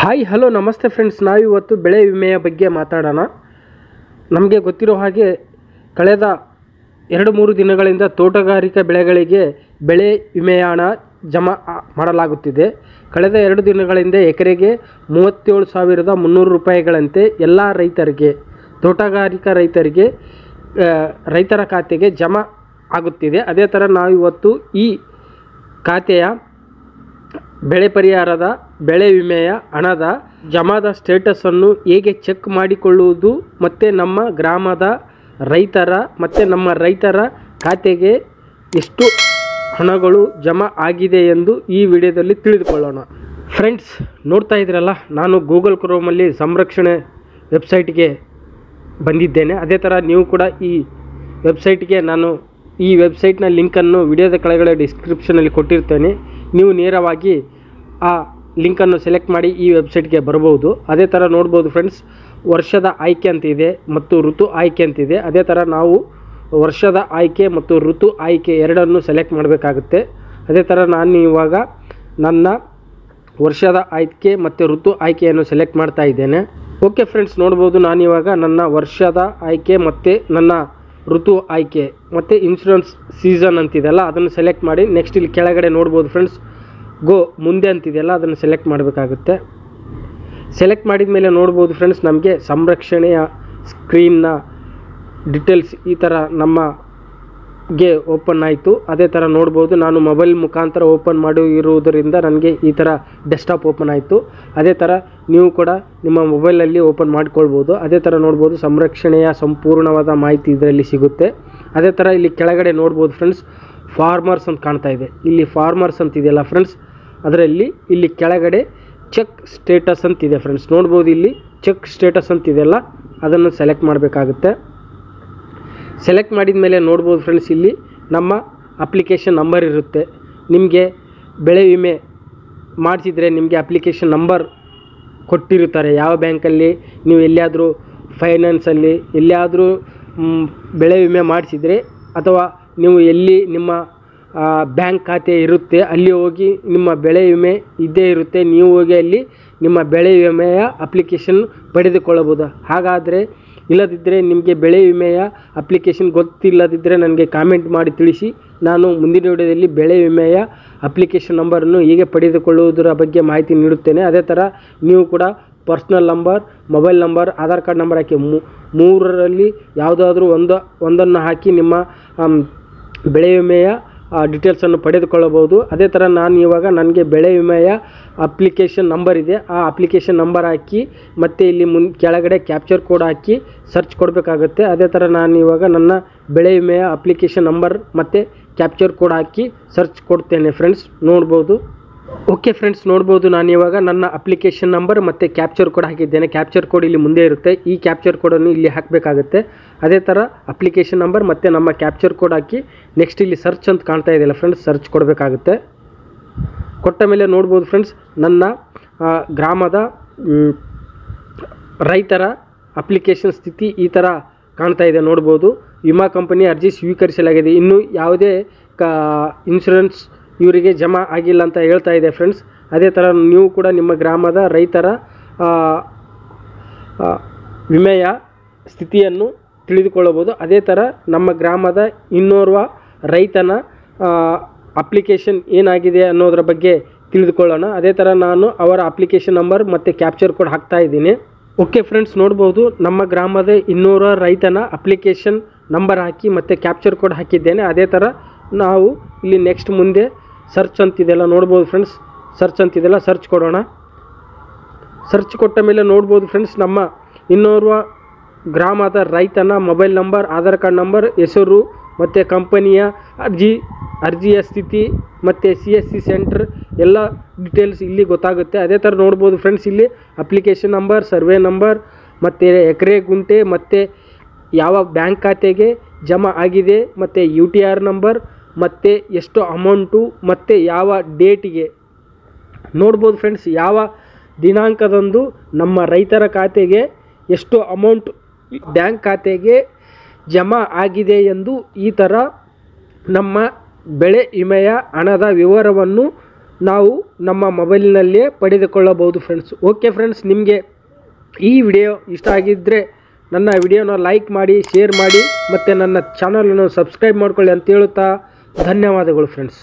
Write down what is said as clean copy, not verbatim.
Hi hello ನಮಸ್ತೆ friends, ನಾವಿವತ್ತು ಬೆಳೆ ವಿಮೆಯ ಬಗ್ಗೆ ಮಾತಾಡೋಣ. ನಮಗೆ ಗೊತ್ತಿರೋ ಹಾಗೆ ಕಳೆದ 2-3 ದಿನಗಳಿಂದ ತೋಟಗಾರಿಕಾ ಬೆಳೆಗಳಿಗೆ ಬೆಳೆ ವಿಮೆಯ ಹಣ ಜಮಾ ಮಾಡಲಾಗುತ್ತಿದೆ. ಕಳೆದ 2 ದಿನಗಳಿಂದ ಎಕರೆಗೆ 37,300 ರೂಪಾಯಿಗಳಂತೆ ಎಲ್ಲ ರೈತರಿಗೆ, ತೋಟಗಾರಿಕಾ ರೈತರಿಗೆ, ರೈತರ ಖಾತೆಗೆ ಜಮಾ ಆಗುತ್ತಿದೆ. ಅದೇ ಥರ ನಾವಿವತ್ತು ಈ ಖಾತೆಯ ಬೆಳೆ ಪರಿಹಾರದ ಬೆಳೆ ವಿಮೆಯ ಹಣದ ಜಮಾದ ಸ್ಟೇಟಸನ್ನು ಹೇಗೆ ಚೆಕ್ ಮಾಡಿಕೊಳ್ಳುವುದು ಮತ್ತು ನಮ್ಮ ಗ್ರಾಮದ ರೈತರ ಮತ್ತು ನಮ್ಮ ರೈತರ ಖಾತೆಗೆ ಎಷ್ಟು ಹಣಗಳು ಜಮಾ ಆಗಿದೆ ಎಂದು ಈ ವಿಡಿಯೋದಲ್ಲಿ ತಿಳಿದುಕೊಳ್ಳೋಣ. ಫ್ರೆಂಡ್ಸ್, ನೋಡ್ತಾ ಇದ್ರಲ್ಲ, ನಾನು ಗೂಗಲ್ ಕ್ರೋಮಲ್ಲಿ ಸಂರಕ್ಷಣೆ ವೆಬ್ಸೈಟ್ಗೆ ಬಂದಿದ್ದೇನೆ. ಅದೇ ಥರ ನೀವು ಕೂಡ ಈ ವೆಬ್ಸೈಟ್ಗೆ ನಾನು ಈ ವೆಬ್ಸೈಟ್ನ ಲಿಂಕನ್ನು ವಿಡಿಯೋದ ಕೆಳಗಡೆ ಡಿಸ್ಕ್ರಿಪ್ಷನಲ್ಲಿ ಕೊಟ್ಟಿರ್ತೇನೆ. ನೀವು ನೇರವಾಗಿ ಆ ಲಿಂಕನ್ನು ಸೆಲೆಕ್ಟ್ ಮಾಡಿ ಈ ವೆಬ್ಸೈಟ್ಗೆ ಬರ್ಬೋದು. ಅದೇ ಥರ ನೋಡ್ಬೋದು ಫ್ರೆಂಡ್ಸ್, ವರ್ಷದ ಆಯ್ಕೆ ಅಂತಿದೆ ಮತ್ತು ಋತು ಆಯ್ಕೆ ಅಂತಿದೆ. ಅದೇ ಥರ ನಾವು ವರ್ಷದ ಆಯ್ಕೆ ಮತ್ತು ಋತು ಆಯ್ಕೆ ಎರಡನ್ನು ಸೆಲೆಕ್ಟ್ ಮಾಡಬೇಕಾಗುತ್ತೆ. ಅದೇ ಥರ ನಾನು ಇವಾಗ ನನ್ನ ವರ್ಷದ ಆಯ್ಕೆ ಮತ್ತು ಋತು ಆಯ್ಕೆಯನ್ನು ಸೆಲೆಕ್ಟ್ ಮಾಡ್ತಾ ಇದ್ದೇನೆ. ಓಕೆ ಫ್ರೆಂಡ್ಸ್, ನೋಡ್ಬೋದು ನಾನಿವಾಗ ನನ್ನ ವರ್ಷದ ಆಯ್ಕೆ ಮತ್ತು ನನ್ನ ಋತು ಆಯ್ಕೆ ಮತ್ತು ಇನ್ಶೂರೆನ್ಸ್ ಸೀಸನ್ ಅಂತಿದೆಯಲ್ಲ ಅದನ್ನು ಸೆಲೆಕ್ಟ್ ಮಾಡಿ ನೆಕ್ಸ್ಟ್ ಇಲ್ಲಿ ಕೆಳಗಡೆ ನೋಡ್ಬೋದು ಫ್ರೆಂಡ್ಸ್, ಗೋ ಮುಂದೆ ಅಂತಿದೆಯಲ್ಲ ಅದನ್ನು ಸೆಲೆಕ್ಟ್ ಮಾಡಬೇಕಾಗುತ್ತೆ. ಸೆಲೆಕ್ಟ್ ಮಾಡಿದ ಮೇಲೆ ನೋಡ್ಬೋದು ಫ್ರೆಂಡ್ಸ್, ನಮಗೆ ಸಂರಕ್ಷಣೆಯ ಸ್ಕ್ರೀನ್ನ ಡೀಟೇಲ್ಸ್ ಈ ಥರ ನಮಗೆ ಓಪನ್ ಆಯಿತು. ಅದೇ ಥರ ನೋಡ್ಬೋದು, ನಾನು ಮೊಬೈಲ್ ಮುಖಾಂತರ ಓಪನ್ ಮಾಡಿರುವುದರಿಂದ ನನಗೆ ಈ ಥರ ಡೆಸ್ಕ್ಟಾಪ್ ಓಪನ್ ಆಯಿತು. ಅದೇ ಥರ ನೀವು ಕೂಡ ನಿಮ್ಮ ಮೊಬೈಲಲ್ಲಿ ಓಪನ್ ಮಾಡಿಕೊಳ್ಬೋದು. ಅದೇ ಥರ ನೋಡ್ಬೋದು, ಸಂರಕ್ಷಣೆಯ ಸಂಪೂರ್ಣವಾದ ಮಾಹಿತಿ ಇದರಲ್ಲಿ ಸಿಗುತ್ತೆ. ಅದೇ ಥರ ಇಲ್ಲಿ ಕೆಳಗಡೆ ನೋಡ್ಬೋದು ಫ್ರೆಂಡ್ಸ್, ಫಾರ್ಮರ್ಸ್ ಅಂತ ಕಾಣ್ತಾ ಇದೆ. ಇಲ್ಲಿ ಫಾರ್ಮರ್ಸ್ ಅಂತಿದೆಯಲ್ಲ ಫ್ರೆಂಡ್ಸ್, ಅದರಲ್ಲಿ ಇಲ್ಲಿ ಕೆಳಗಡೆ ಚೆಕ್ ಸ್ಟೇಟಸ್ ಅಂತಿದೆ ಫ್ರೆಂಡ್ಸ್. ನೋಡ್ಬೋದು ಇಲ್ಲಿ ಚೆಕ್ ಸ್ಟೇಟಸ್ ಅಂತಿದೆಯಲ್ಲ ಅದನ್ನು ಸೆಲೆಕ್ಟ್ ಮಾಡಬೇಕಾಗುತ್ತೆ. ಸೆಲೆಕ್ಟ್ ಮಾಡಿದ ಮೇಲೆ ನೋಡ್ಬೋದು ಫ್ರೆಂಡ್ಸ್, ಇಲ್ಲಿ ನಮ್ಮ ಅಪ್ಲಿಕೇಶನ್ ನಂಬರ್ ಇರುತ್ತೆ. ನಿಮಗೆ ಬೆಳೆ ವಿಮೆ ಮಾಡಿಸಿದರೆ ನಿಮಗೆ ಅಪ್ಲಿಕೇಶನ್ ನಂಬರ್ ಕೊಟ್ಟಿರುತ್ತಾರೆ. ಯಾವ ಬ್ಯಾಂಕಲ್ಲಿ ನೀವು ಎಲ್ಲಿಯಾದರೂ ಫೈನಾನ್ಸಲ್ಲಿ ಎಲ್ಲಿಯಾದರೂ ಬೆಳೆ ವಿಮೆ ಮಾಡಿಸಿದರೆ ಅಥವಾ ನೀವು ಎಲ್ಲಿ ನಿಮ್ಮ ಬ್ಯಾಂಕ್ ಖಾತೆ ಇರುತ್ತೆ ಅಲ್ಲಿ ಹೋಗಿ ನಿಮ್ಮ ಬೆಳೆ ವಿಮೆ ಇದ್ದೇ ಇರುತ್ತೆ. ನೀವು ಹೋಗಿ ಅಲ್ಲಿ ನಿಮ್ಮ ಬೆಳೆ ವಿಮೆಯ ಅಪ್ಲಿಕೇಶನ್ ಪಡೆದುಕೊಳ್ಳಬಹುದು. ಹಾಗಾದರೆ ಇಲ್ಲದಿದ್ದರೆ ನಿಮಗೆ ಬೆಳೆ ವಿಮೆಯ ಅಪ್ಲಿಕೇಶನ್ ಗೊತ್ತಿಲ್ಲದಿದ್ದರೆ ನನಗೆ ಕಾಮೆಂಟ್ ಮಾಡಿ ತಿಳಿಸಿ. ನಾನು ಮುಂದಿನ ವಿಡಿಯೋದಲ್ಲಿ ಬೆಳೆ ವಿಮೆಯ ಅಪ್ಲಿಕೇಶನ್ ನಂಬರನ್ನು ಹೇಗೆ ಪಡೆದುಕೊಳ್ಳುವುದರ ಬಗ್ಗೆ ಮಾಹಿತಿ ನೀಡುತ್ತೇನೆ. ಅದೇ ಥರ ನೀವು ಕೂಡ personal number, mobile number, Aadhaar card number ಹಾಕಿ ಮೂರರಲ್ಲಿ ಯಾವುದಾದ್ರೂ ಒಂದನ್ನು ಹಾಕಿ ನಿಮ್ಮ ಬೆಳೆ ವಿಮೆಯ ಡೀಟೇಲ್ಸನ್ನು ಪಡೆದುಕೊಳ್ಳಬಹುದು. ಅದೇ ಥರ ನಾನು ಇವಾಗ ನನಗೆ ಬೆಳೆ ವಿಮೆಯ ಅಪ್ಲಿಕೇಶನ್ ನಂಬರ್ ಇದೆ, ಆ ಅಪ್ಲಿಕೇಶನ್ ನಂಬರ್ ಹಾಕಿ ಮತ್ತು ಇಲ್ಲಿ ಕೆಳಗಡೆ ಕ್ಯಾಪ್ಚರ್ ಕೋಡ್ ಹಾಕಿ ಸರ್ಚ್ ಕೊಡಬೇಕಾಗುತ್ತೆ. ಅದೇ ಥರ ನಾನು ಇವಾಗ ನನ್ನ ಬೆಳೆ ವಿಮೆಯ ಅಪ್ಲಿಕೇಶನ್ ನಂಬರ್ ಮತ್ತು ಕ್ಯಾಪ್ಚರ್ ಕೋಡ್ ಹಾಕಿ ಸರ್ಚ್ ಕೊಡ್ತೇನೆ ಫ್ರೆಂಡ್ಸ್. ನೋಡ್ಬೋದು. ಓಕೆ ಫ್ರೆಂಡ್ಸ್, ನೋಡ್ಬೋದು ನಾನು ಇವಾಗ ನನ್ನ ಅಪ್ಲಿಕೇಶನ್ ನಂಬರ್ ಮತ್ತು ಕ್ಯಾಪ್ಚರ್ ಕೋಡ್ ಹಾಕಿದ್ದೇನೆ. ಕ್ಯಾಪ್ಚರ್ ಕೋಡ್ ಇಲ್ಲಿ ಮುಂದೆ ಇರುತ್ತೆ. ಈ ಕ್ಯಾಪ್ಚರ್ ಕೋಡನ್ನು ಇಲ್ಲಿ ಹಾಕಬೇಕಾಗುತ್ತೆ. ಅದೇ ಥರ ಅಪ್ಲಿಕೇಶನ್ ನಂಬರ್ ಮತ್ತು ನಮ್ಮ ಕ್ಯಾಪ್ಚರ್ ಕೋಡ್ ಹಾಕಿ ನೆಕ್ಸ್ಟ್ ಇಲ್ಲಿ ಸರ್ಚ್ ಅಂತ ಕಾಣ್ತಾ ಇದೆಯಲ್ಲ ಫ್ರೆಂಡ್ಸ್, ಸರ್ಚ್ ಕೊಡಬೇಕಾಗುತ್ತೆ. ಕೊಟ್ಟ ಮೇಲೆ ನೋಡ್ಬೋದು ಫ್ರೆಂಡ್ಸ್, ನನ್ನ ಗ್ರಾಮದ ರೈತರ ಅಪ್ಲಿಕೇಶನ್ ಸ್ಥಿತಿ ಈ ಥರ ಕಾಣ್ತಾ ಇದೆ. ನೋಡ್ಬೋದು, ವಿಮಾ ಕಂಪನಿ ಅರ್ಜಿ ಸ್ವೀಕರಿಸಲಾಗಿದೆ, ಇನ್ನೂ ಯಾವುದೇ ಇನ್ಶೂರೆನ್ಸ್ ಇವರಿಗೆ ಜಮಾ ಆಗಿಲ್ಲ ಅಂತ ಹೇಳ್ತಾ ಇದೆ ಫ್ರೆಂಡ್ಸ್. ಅದೇ ಥರ ನೀವು ಕೂಡ ನಿಮ್ಮ ಗ್ರಾಮದ ರೈತರ ವಿಮೆಯ ಸ್ಥಿತಿಯನ್ನು ತಿಳಿದುಕೊಳ್ಳಬಹುದು. ಅದೇ ಥರ ನಮ್ಮ ಗ್ರಾಮದ ಇನ್ನೋರ್ವ ರೈತನ ಅಪ್ಲಿಕೇಶನ್ ಏನಾಗಿದೆ ಅನ್ನೋದರ ಬಗ್ಗೆ ತಿಳಿದುಕೊಳ್ಳೋಣ. ಅದೇ ಥರ ನಾನು ಅವರ ಅಪ್ಲಿಕೇಶನ್ ನಂಬರ್ ಮತ್ತು ಕ್ಯಾಪ್ಚರ್ ಕೋಡ್ ಹಾಕ್ತಾ ಇದ್ದೀನಿ. ಓಕೆ ಫ್ರೆಂಡ್ಸ್, ನೋಡ್ಬೋದು ನಮ್ಮ ಗ್ರಾಮದ ಇನ್ನೋರ್ವ ರೈತನ ಅಪ್ಲಿಕೇಶನ್ ನಂಬರ್ ಹಾಕಿ ಮತ್ತು ಕ್ಯಾಪ್ಚರ್ ಕೋಡ್ ಹಾಕಿದ್ದೇನೆ. ಅದೇ ಥರ ನಾವು ಇಲ್ಲಿ ನೆಕ್ಸ್ಟ್ ಮುಂದೆ ಸರ್ಚ್ ಅಂತಿದೆಯಲ್ಲ ನೋಡ್ಬೋದು ಫ್ರೆಂಡ್ಸ್, ಸರ್ಚ್ ಅಂತಿದೆಯಲ್ಲ ಸರ್ಚ್ ಕೊಡೋಣ. ಸರ್ಚ್ ಕೊಟ್ಟ ಮೇಲೆ ನೋಡ್ಬೋದು ಫ್ರೆಂಡ್ಸ್, ನಮ್ಮ ಇನ್ನೋರ್ವ ಗ್ರಾಮದ ರೈತನ mobile number, Aadhaar card number, ಹೆಸರು ಮತ್ತು ಕಂಪನಿಯ ಅರ್ಜಿಯ ಸ್ಥಿತಿ ಮತ್ತು CSC ಸೆಂಟರ್ ಎಲ್ಲ ಡೀಟೇಲ್ಸ್ ಇಲ್ಲಿ ಗೊತ್ತಾಗುತ್ತೆ. ಅದೇ ಥರ ನೋಡ್ಬೋದು ಫ್ರೆಂಡ್ಸ್, ಇಲ್ಲಿ ಅಪ್ಲಿಕೇಶನ್ ನಂಬರ್, ಸರ್ವೆ ನಂಬರ್ ಮತ್ತು ಎಕರೆ ಗುಂಟೆ ಮತ್ತು ಯಾವ ಬ್ಯಾಂಕ್ ಖಾತೆಗೆ ಜಮಾ ಆಗಿದೆ ಮತ್ತು UTR ನಂಬರ್ ಮತ್ತು ಎಷ್ಟು ಅಮೌಂಟು ಮತ್ತು ಯಾವ ಡೇಟಿಗೆ ನೋಡ್ಬೋದು ಫ್ರೆಂಡ್ಸ್, ಯಾವ ದಿನಾಂಕದಂದು ನಮ್ಮ ರೈತರ ಖಾತೆಗೆ ಎಷ್ಟು ಅಮೌಂಟ್ ಬ್ಯಾಂಕ್ ಖಾತೆಗೆ ಜಮಾ ಆಗಿದೆ ಎಂದು ಈ ಥರ ನಮ್ಮ ಬೆಳೆ ವಿಮೆಯ ಹಣದ ವಿವರವನ್ನು ನಾವು ನಮ್ಮ ಮೊಬೈಲ್ನಲ್ಲೇ ಪಡೆದುಕೊಳ್ಳಬಹುದು ಫ್ರೆಂಡ್ಸ್. ಓಕೆ ಫ್ರೆಂಡ್ಸ್, ನಿಮಗೆ ಈ ವಿಡಿಯೋ ಇಷ್ಟ ಆಗಿದ್ದರೆ ನನ್ನ ವಿಡಿಯೋನ ಲೈಕ್ ಮಾಡಿ, ಶೇರ್ ಮಾಡಿ ಮತ್ತು ನನ್ನ ಚಾನಲನ್ನು ಸಬ್ಸ್ಕ್ರೈಬ್ ಮಾಡ್ಕೊಳ್ಳಿ ಅಂತ ಹೇಳುತ್ತಾ ಧನ್ಯವಾದಗಳು ಫ್ರೆಂಡ್ಸ್.